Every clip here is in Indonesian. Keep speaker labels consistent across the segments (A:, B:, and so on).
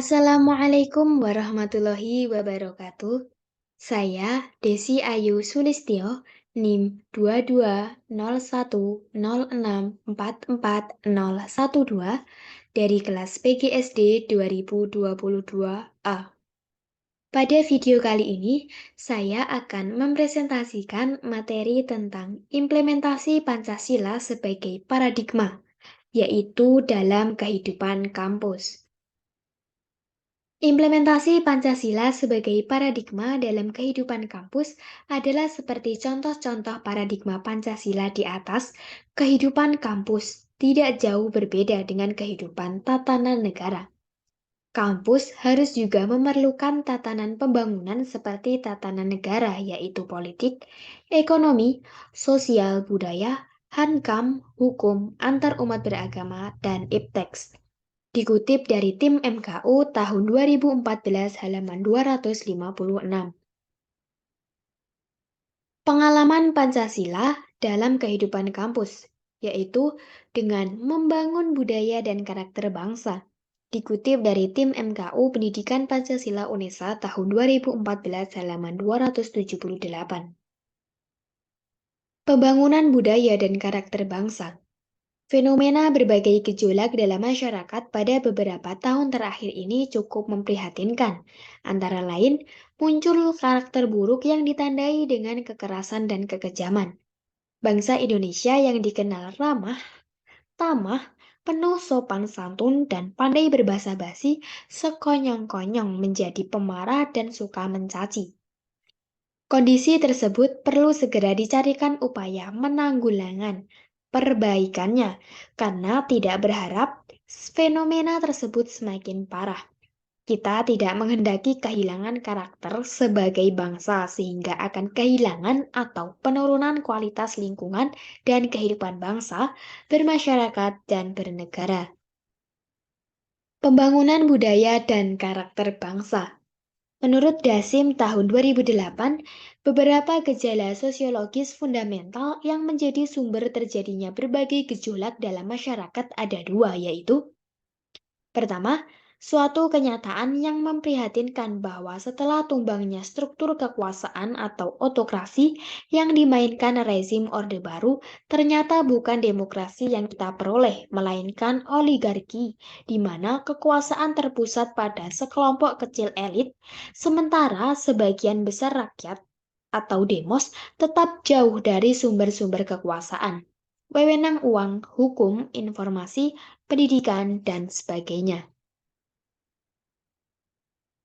A: Assalamualaikum warahmatullahi wabarakatuh. Saya Desi Ayu Sulistyo, NIM 220106440012 dari kelas PGSD 2022A. Pada video kali ini, saya akan mempresentasikan materi tentang implementasi Pancasila sebagai paradigma, yaitu dalam kehidupan kampus. Implementasi Pancasila sebagai paradigma dalam kehidupan kampus adalah seperti contoh-contoh paradigma Pancasila di atas. Kehidupan kampus tidak jauh berbeda dengan kehidupan tatanan negara. Kampus harus juga memerlukan tatanan pembangunan seperti tatanan negara, yaitu politik, ekonomi, sosial, budaya, hankam, hukum, antar umat beragama, dan ipteks. Dikutip dari tim MKU tahun 2014 halaman 256. Pengalaman Pancasila dalam kehidupan kampus, yaitu dengan membangun budaya dan karakter bangsa. Dikutip dari tim MKU Pendidikan Pancasila UNESA tahun 2014 halaman 278. Pembangunan budaya dan karakter bangsa. Fenomena berbagai gejolak dalam masyarakat pada beberapa tahun terakhir ini cukup memprihatinkan. Antara lain, muncul karakter buruk yang ditandai dengan kekerasan dan kekejaman. Bangsa Indonesia yang dikenal ramah, tamah, penuh sopan santun, dan pandai berbahasa basi, sekonyong-konyong menjadi pemarah dan suka mencaci. Kondisi tersebut perlu segera dicarikan upaya menanggulangan perbaikannya, karena tidak berharap fenomena tersebut semakin parah. Kita tidak menghendaki kehilangan karakter sebagai bangsa sehingga akan kehilangan atau penurunan kualitas lingkungan dan kehidupan bangsa, bermasyarakat, dan bernegara. Pembangunan budaya dan karakter bangsa. Menurut Dasim tahun 2008, beberapa gejala sosiologis fundamental yang menjadi sumber terjadinya berbagai gejolak dalam masyarakat ada dua, yaitu pertama, suatu kenyataan yang memprihatinkan bahwa setelah tumbangnya struktur kekuasaan atau otokrasi yang dimainkan rezim Orde Baru, ternyata bukan demokrasi yang kita peroleh, melainkan oligarki, di mana kekuasaan terpusat pada sekelompok kecil elit, sementara sebagian besar rakyat atau demos tetap jauh dari sumber-sumber kekuasaan. Wewenang uang, hukum, informasi, pendidikan, dan sebagainya.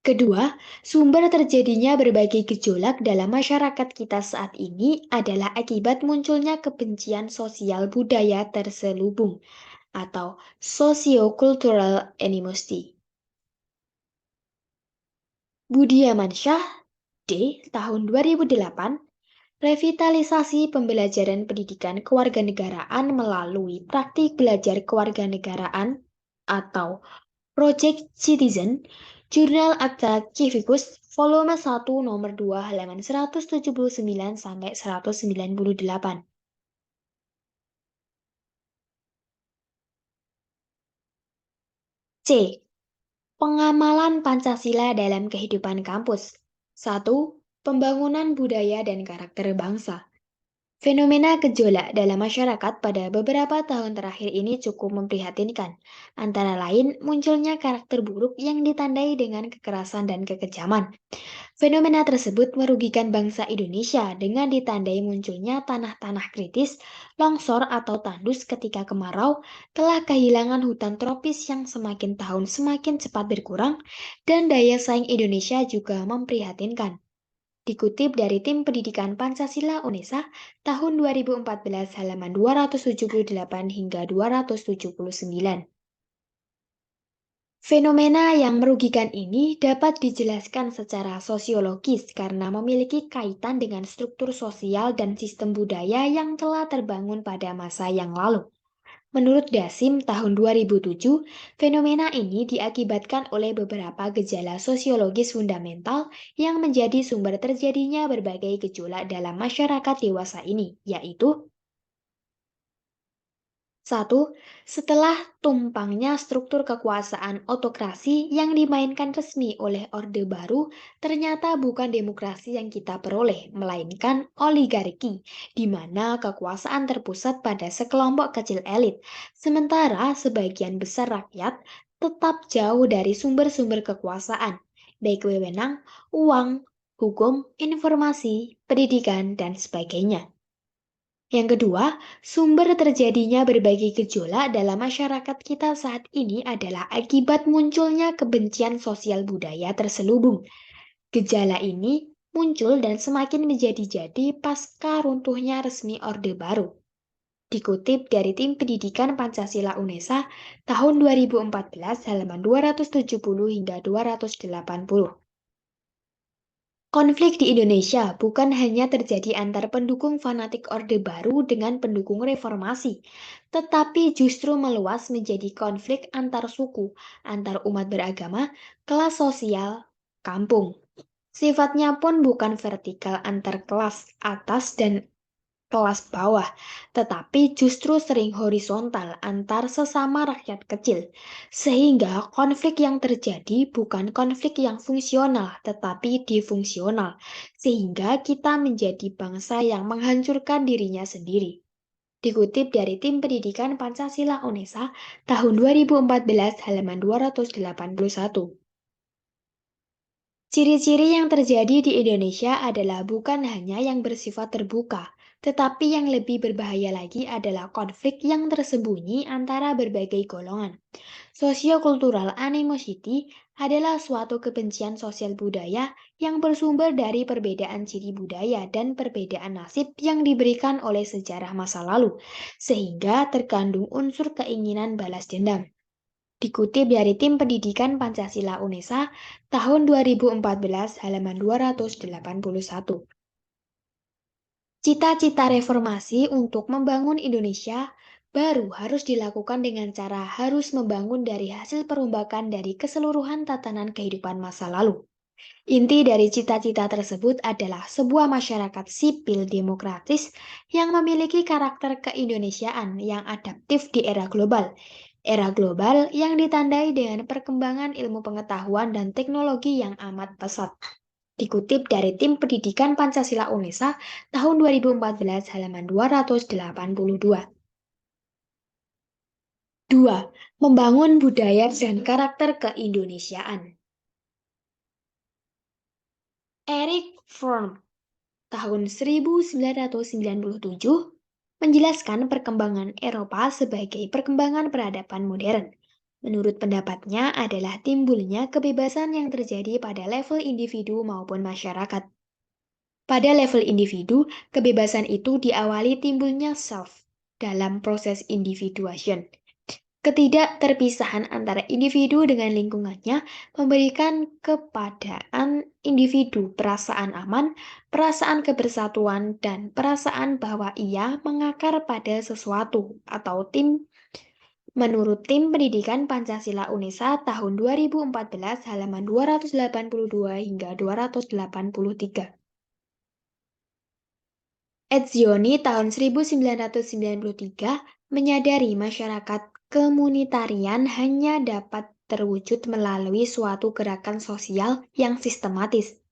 A: Kedua, sumber terjadinya berbagai gejolak dalam masyarakat kita saat ini adalah akibat munculnya kebencian sosial budaya terselubung atau socio-cultural animosity. Budiamansyah, D. tahun 2008, revitalisasi pembelajaran pendidikan kewarganegaraan melalui praktik belajar kewarganegaraan atau Project Citizen, Jurnal Akta Civikus, volume 1 nomor 2 halaman 179 sampai 198. C. Pengamalan Pancasila dalam kehidupan kampus. 1. Pembangunan budaya dan karakter bangsa. Fenomena gejolak dalam masyarakat pada beberapa tahun terakhir ini cukup memprihatinkan. Antara lain, munculnya karakter buruk yang ditandai dengan kekerasan dan kekejaman. Fenomena tersebut merugikan bangsa Indonesia dengan ditandai munculnya tanah-tanah kritis, longsor atau tandus ketika kemarau, telah kehilangan hutan tropis yang semakin tahun semakin cepat berkurang, dan daya saing Indonesia juga memprihatinkan. Dikutip dari Tim Pendidikan Pancasila UNESA tahun 2014 halaman 278 hingga 279. Fenomena yang merugikan ini dapat dijelaskan secara sosiologis karena memiliki kaitan dengan struktur sosial dan sistem budaya yang telah terbangun pada masa yang lalu. Menurut Dasim tahun 2007, fenomena ini diakibatkan oleh beberapa gejala sosiologis fundamental yang menjadi sumber terjadinya berbagai gejolak dalam masyarakat dewasa ini, yaitu Satu, setelah tumpangnya struktur kekuasaan otokrasi yang dimainkan resmi oleh Orde Baru, ternyata bukan demokrasi yang kita peroleh, melainkan oligarki, di mana kekuasaan terpusat pada sekelompok kecil elit, sementara sebagian besar rakyat tetap jauh dari sumber-sumber kekuasaan, baik wewenang, uang, hukum, informasi, pendidikan, dan sebagainya. Yang kedua, sumber terjadinya berbagai gejolak dalam masyarakat kita saat ini adalah akibat munculnya kebencian sosial budaya terselubung. Gejala ini muncul dan semakin menjadi-jadi pasca runtuhnya resmi Orde Baru. Dikutip dari Tim Pendidikan Pancasila UNESA tahun 2014 halaman 270 hingga 280. Konflik di Indonesia bukan hanya terjadi antar pendukung fanatik Orde Baru dengan pendukung reformasi, tetapi justru meluas menjadi konflik antar suku, antar umat beragama, kelas sosial, kampung. Sifatnya pun bukan vertikal antar kelas atas dan kelas bawah, tetapi justru sering horizontal antar sesama rakyat kecil, sehingga konflik yang terjadi bukan konflik yang fungsional, tetapi disfungsional, sehingga kita menjadi bangsa yang menghancurkan dirinya sendiri. Dikutip dari Tim Pendidikan Pancasila UNESA tahun 2014 halaman 281. Ciri-ciri yang terjadi di Indonesia adalah bukan hanya yang bersifat terbuka, tetapi yang lebih berbahaya lagi adalah konflik yang tersembunyi antara berbagai golongan. Sosiokultural animosity adalah suatu kebencian sosial budaya yang bersumber dari perbedaan ciri budaya dan perbedaan nasib yang diberikan oleh sejarah masa lalu, sehingga terkandung unsur keinginan balas dendam. Dikutip dari Tim Pendidikan Pancasila UNESA tahun 2014 halaman 281. Cita-cita reformasi untuk membangun Indonesia baru harus dilakukan dengan cara harus membangun dari hasil perombakan dari keseluruhan tatanan kehidupan masa lalu. Inti dari cita-cita tersebut adalah sebuah masyarakat sipil demokratis yang memiliki karakter keindonesiaan yang adaptif di era global. Era global yang ditandai dengan perkembangan ilmu pengetahuan dan teknologi yang amat pesat. Dikutip dari Tim Pendidikan Pancasila UNESA tahun 2014 halaman 282. 2. Membangun budaya dan karakter keindonesiaan. Eric Fromm tahun 1997 menjelaskan perkembangan Eropa sebagai perkembangan peradaban modern. Menurut pendapatnya adalah timbulnya kebebasan yang terjadi pada level individu maupun masyarakat. Pada level individu, kebebasan itu diawali timbulnya self dalam proses individuation. Ketidakterpisahan antara individu dengan lingkungannya memberikan kepadaan individu perasaan aman, perasaan kebersatuan, dan perasaan bahwa ia mengakar pada sesuatu atau tim. Menurut Tim Pendidikan Pancasila UNESA tahun 2014 halaman 282 hingga 283. Etzioni tahun 1993 menyadari masyarakat komunitarian hanya dapat terwujud melalui suatu gerakan sosial yang sistematis.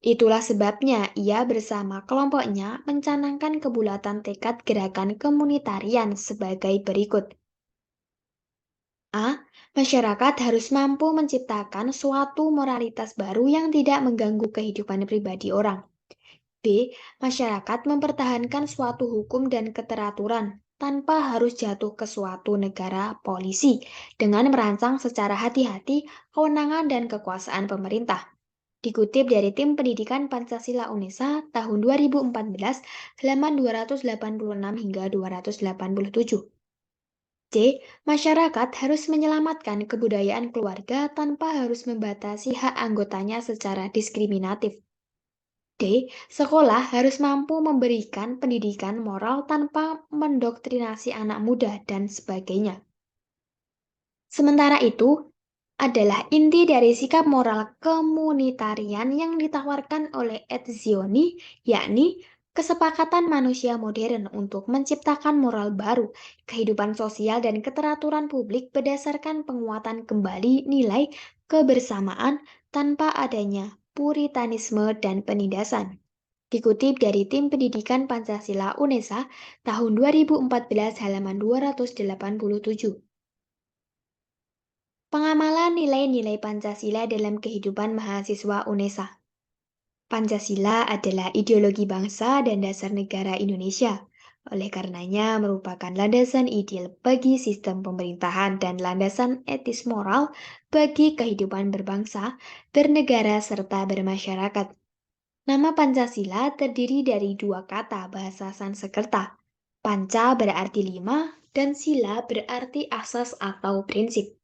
A: Itulah sebabnya ia bersama kelompoknya mencanangkan kebulatan tekad gerakan komunitarian sebagai berikut. A. Masyarakat harus mampu menciptakan suatu moralitas baru yang tidak mengganggu kehidupan pribadi orang. B. Masyarakat mempertahankan suatu hukum dan keteraturan tanpa harus jatuh ke suatu negara polisi dengan merancang secara hati-hati kewenangan dan kekuasaan pemerintah. Dikutip dari Tim Pendidikan Pancasila UNESA tahun 2014 halaman 286 hingga 287. C. Masyarakat harus menyelamatkan kebudayaan keluarga tanpa harus membatasi hak anggotanya secara diskriminatif. D. Sekolah harus mampu memberikan pendidikan moral tanpa mendoktrinasi anak muda dan sebagainya. Sementara itu, adalah inti dari sikap moral komunitarian yang ditawarkan oleh Etzioni, yakni Kesepakatan manusia modern untuk menciptakan moral baru, kehidupan sosial dan keteraturan publik berdasarkan penguatan kembali nilai kebersamaan tanpa adanya puritanisme dan penindasan. Dikutip dari Tim Pendidikan Pancasila UNESA tahun 2014 halaman 287. Pengamalan nilai-nilai Pancasila dalam kehidupan mahasiswa UNESA. Pancasila adalah ideologi bangsa dan dasar negara Indonesia. Oleh karenanya, merupakan landasan ideal bagi sistem pemerintahan dan landasan etis moral bagi kehidupan berbangsa, bernegara, serta bermasyarakat. Nama Pancasila terdiri dari dua kata bahasa Sanskerta. Panca berarti lima, dan sila berarti asas atau prinsip.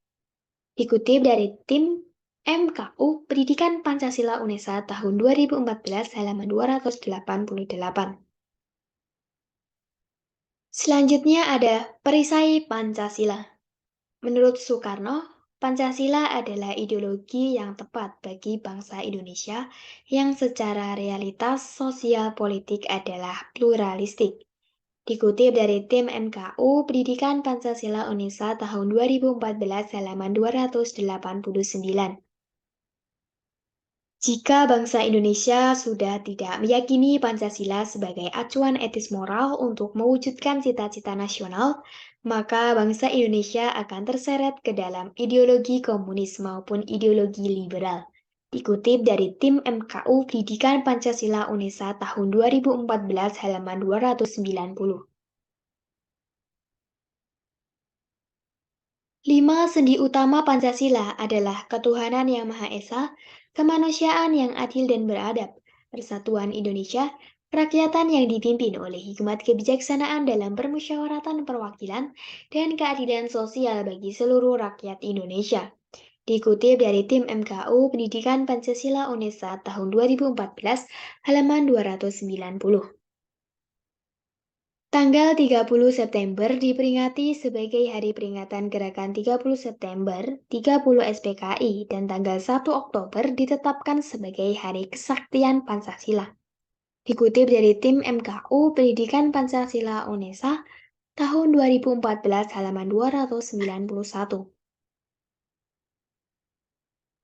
A: Dikutip dari tim MKU Pendidikan Pancasila UNESA tahun 2014 halaman 288. Selanjutnya ada perisai Pancasila. Menurut Soekarno, Pancasila adalah ideologi yang tepat bagi bangsa Indonesia yang secara realitas sosial politik adalah pluralistik. Dikutip dari tim MKU Pendidikan Pancasila UNESA tahun 2014 halaman 289. Jika bangsa Indonesia sudah tidak meyakini Pancasila sebagai acuan etis moral untuk mewujudkan cita-cita nasional, maka bangsa Indonesia akan terseret ke dalam ideologi komunis maupun ideologi liberal. Dikutip dari tim MKU Pendidikan Pancasila UNESA tahun 2014 halaman 290. 5 sendi utama Pancasila adalah ketuhanan yang Maha Esa, kemanusiaan yang adil dan beradab, persatuan Indonesia, kerakyatan yang dipimpin oleh hikmat kebijaksanaan dalam permusyawaratan perwakilan, dan keadilan sosial bagi seluruh rakyat Indonesia. Dikutip dari tim MKU Pendidikan Pancasila UNESA tahun 2014, halaman 290. Tanggal 30 September diperingati sebagai Hari Peringatan Gerakan 30 September 30 SPKI dan tanggal 1 Oktober ditetapkan sebagai Hari Kesaktian Pancasila. Dikutip dari tim MKU Pendidikan Pancasila UNESA tahun 2014 halaman 291.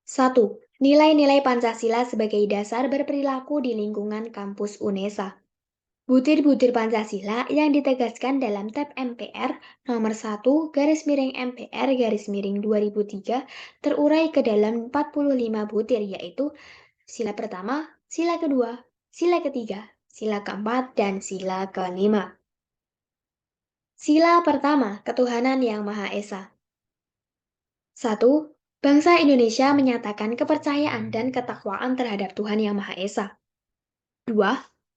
A: 1. Nilai-nilai Pancasila sebagai dasar berperilaku di lingkungan kampus UNESA. Butir-butir Pancasila yang ditegaskan dalam Tab MPR nomor 1/MPR/2003 terurai ke dalam 45 butir yaitu sila pertama, sila kedua, sila ketiga, sila keempat, dan sila kelima. Sila pertama, ketuhanan yang Maha Esa. 1. Bangsa Indonesia menyatakan kepercayaan dan ketakwaan terhadap Tuhan Yang Maha Esa. 2.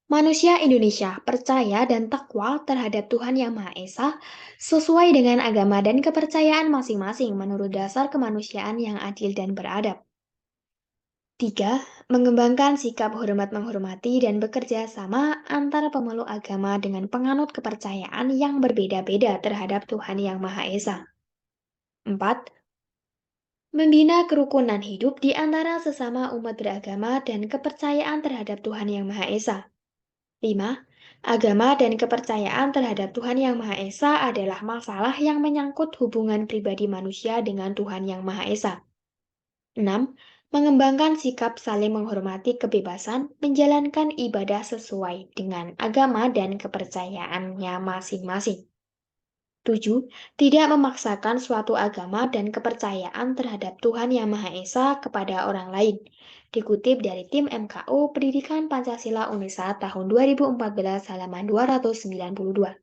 A: Manusia Indonesia percaya dan takwa terhadap Tuhan Yang Maha Esa sesuai dengan agama dan kepercayaan masing-masing menurut dasar kemanusiaan yang adil dan beradab. 3. Mengembangkan sikap hormat menghormati dan bekerja sama antara pemeluk agama dengan penganut kepercayaan yang berbeda-beda terhadap Tuhan Yang Maha Esa. 4. Membina kerukunan hidup di antara sesama umat beragama dan kepercayaan terhadap Tuhan Yang Maha Esa. 5. Agama dan kepercayaan terhadap Tuhan Yang Maha Esa adalah masalah yang menyangkut hubungan pribadi manusia dengan Tuhan Yang Maha Esa. 6. Mengembangkan sikap saling menghormati kebebasan, menjalankan ibadah sesuai dengan agama dan kepercayaannya masing-masing. 7. Tidak memaksakan suatu agama dan kepercayaan terhadap Tuhan Yang Maha Esa kepada orang lain. Dikutip dari tim MKU Pendidikan Pancasila UNESA tahun 2014 halaman 292.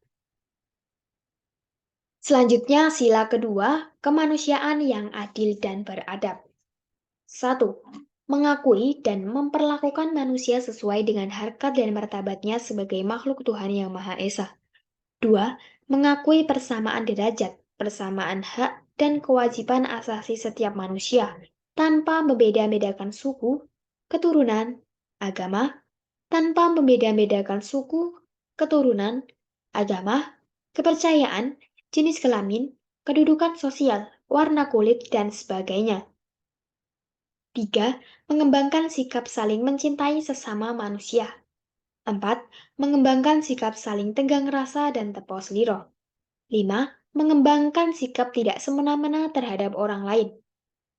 A: Selanjutnya sila kedua, kemanusiaan yang adil dan beradab. 1. Mengakui dan memperlakukan manusia sesuai dengan harkat dan martabatnya sebagai makhluk Tuhan Yang Maha Esa. 2. Mengakui persamaan derajat, persamaan hak, dan kewajiban asasi setiap manusia, tanpa membeda-bedakan suku, keturunan, agama, tanpa membeda-bedakan suku, keturunan, agama, kepercayaan, jenis kelamin, kedudukan sosial, warna kulit, dan sebagainya. 3. Mengembangkan sikap saling mencintai sesama manusia. 4. Mengembangkan sikap saling tegang rasa dan tepos liroh. 5. Mengembangkan sikap tidak semena-mena terhadap orang lain.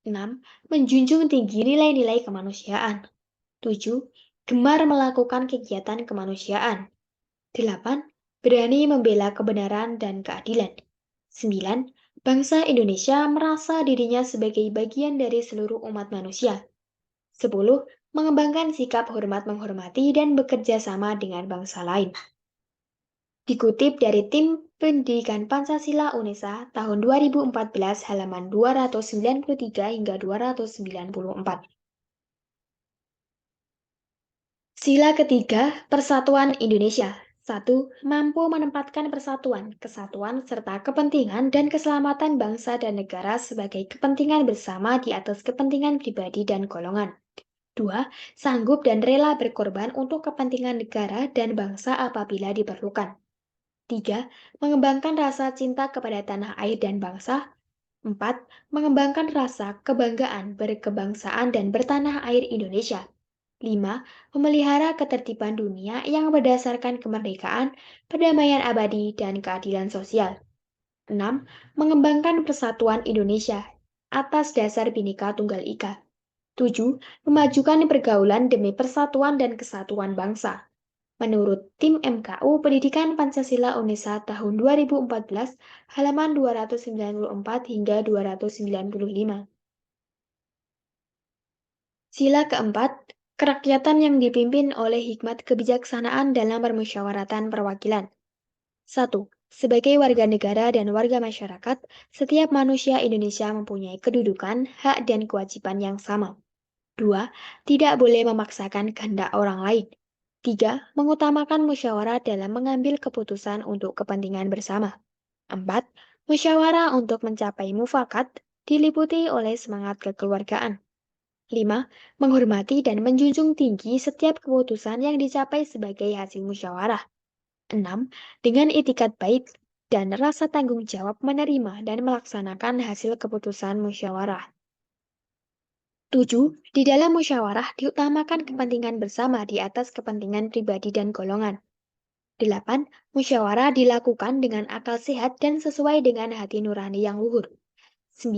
A: 6. Menjunjung tinggi nilai-nilai kemanusiaan. 7. Gemar melakukan kegiatan kemanusiaan. 8. Berani membela kebenaran dan keadilan. 9. Bangsa Indonesia merasa dirinya sebagai bagian dari seluruh umat manusia. 10. Mengembangkan sikap hormat menghormati dan bekerja sama dengan bangsa lain. Dikutip dari Tim Pendidikan Pancasila UNESA tahun 2014 halaman 293 hingga 294. Sila ketiga, Persatuan Indonesia. 1. Mampu menempatkan persatuan, kesatuan, serta kepentingan dan keselamatan bangsa dan negara sebagai kepentingan bersama di atas kepentingan pribadi dan golongan. 2. Sanggup dan rela berkorban untuk kepentingan negara dan bangsa apabila diperlukan. 3. Mengembangkan rasa cinta kepada tanah air dan bangsa. 4. Mengembangkan rasa kebanggaan berkebangsaan dan bertanah air Indonesia. 5. Memelihara ketertiban dunia yang berdasarkan kemerdekaan, perdamaian abadi, dan keadilan sosial. 6. Mengembangkan persatuan Indonesia atas dasar Bhinneka Tunggal Ika. 7. Memajukan pergaulan demi persatuan dan kesatuan bangsa. Menurut Tim MKU Pendidikan Pancasila UNESA tahun 2014, halaman 294 hingga 295. Sila keempat, kerakyatan yang dipimpin oleh hikmat kebijaksanaan dalam permusyawaratan perwakilan. 1. Sebagai warga negara dan warga masyarakat, setiap manusia Indonesia mempunyai kedudukan, hak, dan kewajiban yang sama. 2. Tidak boleh memaksakan kehendak orang lain. 3. Mengutamakan musyawarah dalam mengambil keputusan untuk kepentingan bersama. 4. Musyawarah untuk mencapai mufakat diliputi oleh semangat kekeluargaan. 5. Menghormati dan menjunjung tinggi setiap keputusan yang dicapai sebagai hasil musyawarah. 6. Dengan itikat baik dan rasa tanggung jawab menerima dan melaksanakan hasil keputusan musyawarah. 7. Di dalam musyawarah diutamakan kepentingan bersama di atas kepentingan pribadi dan golongan. 8. Musyawarah dilakukan dengan akal sehat dan sesuai dengan hati nurani yang luhur. 9.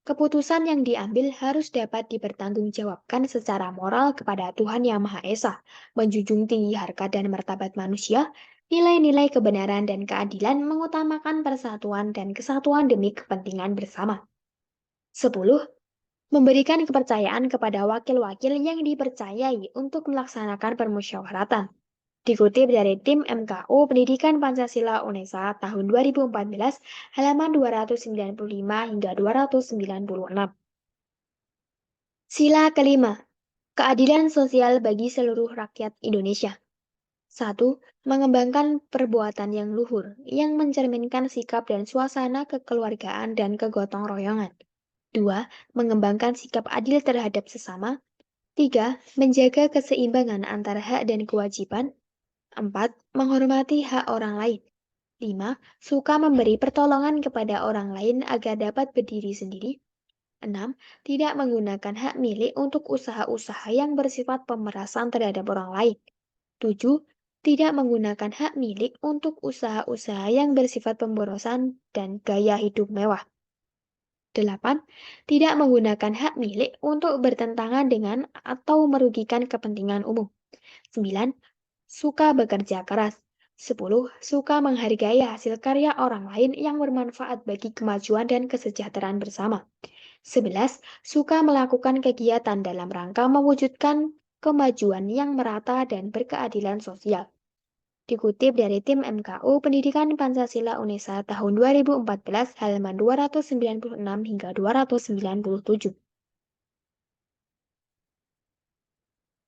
A: Keputusan yang diambil harus dapat dipertanggungjawabkan secara moral kepada Tuhan Yang Maha Esa, menjunjung tinggi harkat dan martabat manusia, nilai-nilai kebenaran dan keadilan, mengutamakan persatuan dan kesatuan demi kepentingan bersama. 10. Memberikan kepercayaan kepada wakil-wakil yang dipercayai untuk melaksanakan permusyawaratan. Dikutip dari Tim MKU Pendidikan Pancasila UNESA tahun 2014, halaman 295 hingga 296. Sila kelima, keadilan sosial bagi seluruh rakyat Indonesia. 1. Mengembangkan perbuatan yang luhur, yang mencerminkan sikap dan suasana kekeluargaan dan kegotong royongan. 2. Mengembangkan sikap adil terhadap sesama. 3. Menjaga keseimbangan antara hak dan kewajiban. 4. Menghormati hak orang lain. 5. Suka memberi pertolongan kepada orang lain agar dapat berdiri sendiri. 6. Tidak menggunakan hak milik untuk usaha-usaha yang bersifat pemerasan terhadap orang lain. 7. Tidak menggunakan hak milik untuk usaha-usaha yang bersifat pemborosan dan gaya hidup mewah. 8. Tidak menggunakan hak milik untuk bertentangan dengan atau merugikan kepentingan umum. 9. Suka bekerja keras. 10. Suka menghargai hasil karya orang lain yang bermanfaat bagi kemajuan dan kesejahteraan bersama. 11. Suka melakukan kegiatan dalam rangka mewujudkan kemajuan yang merata dan berkeadilan sosial. Dikutip dari Tim MKU Pendidikan Pancasila UNESA tahun 2014 halaman 296 hingga 297.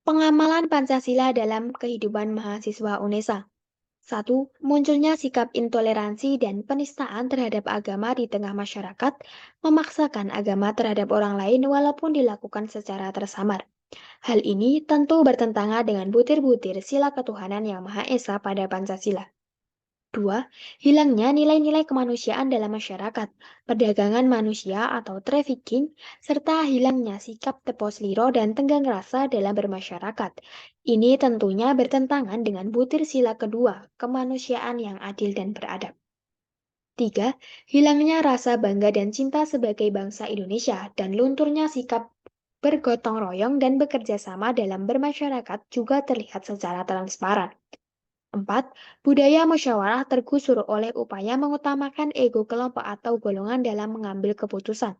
A: Pengamalan Pancasila dalam kehidupan mahasiswa UNESA. 1. Munculnya sikap intoleransi dan penistaan terhadap agama di tengah masyarakat, memaksakan agama terhadap orang lain walaupun dilakukan secara tersamar. Hal ini tentu bertentangan dengan butir-butir sila ketuhanan Yang Maha Esa pada Pancasila. Dua, hilangnya nilai-nilai kemanusiaan dalam masyarakat, perdagangan manusia atau trafficking, serta hilangnya sikap tepos liro dan tenggang rasa dalam bermasyarakat. Ini tentunya bertentangan dengan butir sila kedua, kemanusiaan yang adil dan beradab. Tiga, hilangnya rasa bangga dan cinta sebagai bangsa Indonesia dan lunturnya sikap bergotong royong dan bekerja sama dalam bermasyarakat juga terlihat secara transparan. Empat, budaya musyawarah tergusur oleh upaya mengutamakan ego kelompok atau golongan dalam mengambil keputusan.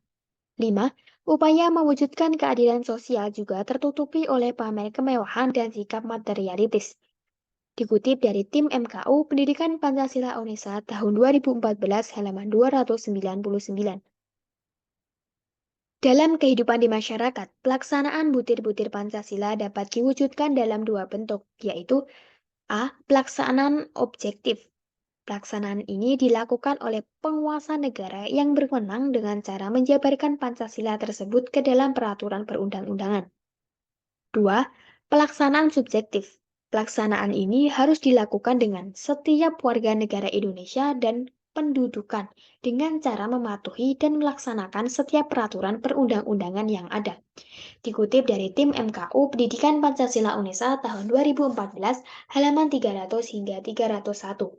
A: Lima, upaya mewujudkan keadilan sosial juga tertutupi oleh pamer kemewahan dan sikap materialitis. Dikutip dari tim MKU Pendidikan Pancasila UNESA tahun 2014 halaman 299. Dalam kehidupan di masyarakat, pelaksanaan butir-butir Pancasila dapat diwujudkan dalam dua bentuk, yaitu A. Pelaksanaan objektif. Pelaksanaan ini dilakukan oleh penguasa negara yang berwenang dengan cara menjabarkan Pancasila tersebut ke dalam peraturan perundang-undangan. Dua, pelaksanaan subjektif. Pelaksanaan ini harus dilakukan dengan setiap warga negara Indonesia dan pendudukan dengan cara mematuhi dan melaksanakan setiap peraturan perundang-undangan yang ada. Dikutip dari tim MKU Pendidikan Pancasila UNESA tahun 2014, halaman 300 hingga 301.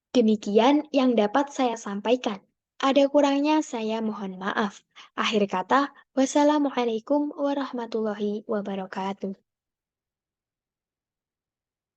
A: Demikian yang dapat saya sampaikan. Ada kurangnya saya mohon maaf. Akhir kata, wassalamualaikum warahmatullahi wabarakatuh.